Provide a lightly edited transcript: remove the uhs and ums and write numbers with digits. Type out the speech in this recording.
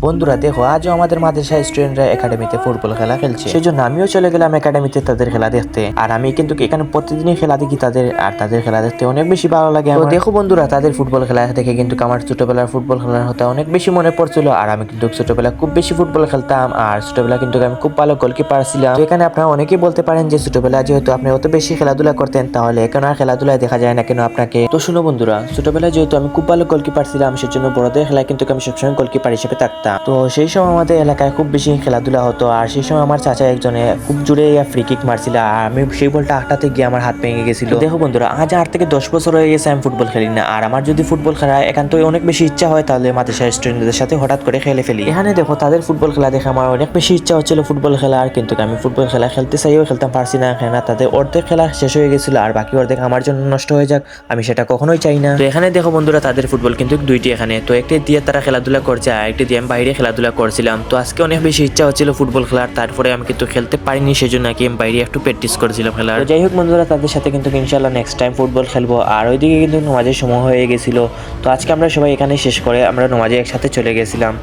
বন্ধুরা দেখো, আজও আমাদের মাদ্রাসা স্টুডেন্টরা একাডেমিতে ফুটবল খেলা খেলছে, সেজন্য আমিও চলে গেলাম একাডেমিতে তাদের খেলা দেখতে। আর আমি কিন্তু এখানে প্রতিদিনই খেলা দেখি তাদের, আর তাদের খেলা দেখতে অনেক বেশি ভালো লাগে। তো দেখো বন্ধুরা, তাদের ফুটবল খেলা দেখে কিন্তু আমার ছোটবেলার ফুটবল খেলার কথা অনেক বেশি মনে পড়ছিল। আর আমি কিন্তু ছোটবেলা খুব বেশি ফুটবল খেলতাম, আর ছোটবেলা কিন্তু আমি খুব ভালো গোলকিপার ছিলাম। তো এখানে আপনারা অনেকেই বলতে পারেন যে ছোটবেলা যেহেতু আপনি অত বেশি খেলাধুলা করতেন, তাহলে এখন আর খেলাধুলায় দেখা যায় না কেন আপনাকে। তো শুনো বন্ধুরা, ছোটবেলায় যেহেতু আমি খুব ভালো গোলকিপার ছিলাম, সেজন্য বড়দের খেলায় কিন্তু আমি সবসময় গোলকিপার হিসেবে থাকতাম। তো সেই সময় আমাদের এলাকায় খুব বেশি খেলাধুলা হতো, আর সেই সময় আমার চাচা একজনে খুব জোরে ফ্রি কিক মারছিল, আর আমি সেই বলটা আটটাতে গিয়ে আমার হাত ভেঙে গেছিল। দেখো বন্ধুরা, আজ 8 থেকে 10 বছর হয়ে গেছে আমি ফুটবল খেলি না। আর আমার যদি ফুটবল খেলায় একান্তই অনেক বেশি ইচ্ছা হয়, তাহলে মাদ্রাসা স্টুডেন্টদের সাথে হঠাৎ করে খেলে ফেলি। এখানে দেখো, তাদের ফুটবল খেলা দেখে আমার অনেক বেশি ইচ্ছা হচ্ছিল ফুটবল খেলার, কিন্তু আমি ফুটবল খেলা খেলতে চাইও খেলতে পারছি না। কেন তাদের অর্ধেক খেলা শেষ হয়ে গেছিল, আর বাকি অর্ধেক আমার জন্য নষ্ট হয়ে যাক, আমি সেটা কখনোই চাই না। তো এখানে দেখো বন্ধুরা, তাদের ফুটবল কিন্তু দুইটি, এখানে তো একটি দিয়ে তারা খেলাধুলা করছে, আর একটি দিয়ে আমি বাইরে খেলাধুলা করছিলাম। তো আজকে অনেক বেশি ইচ্ছা হচ্ছিল ফুটবল খেলার, তারপরে আমি কিন্তু খেলতে পারিনি, সেজন্য নাকি আমি বাইরে একটু প্র্যাকটিস করছিলাম খেলার। তো যাই হোক বন্ধুরা, তাদের সাথে কিন্তু ইনশাআল্লাহ নেক্সট টাইম ফুটবল খেলবো। আর ওইদিকে কিন্তু নামাজের সময় হয়ে গেছিল। তো আজকে আমরা সবাই এখানে শেষ করে আমরা নামাজে একসাথে চলে গেছিলাম।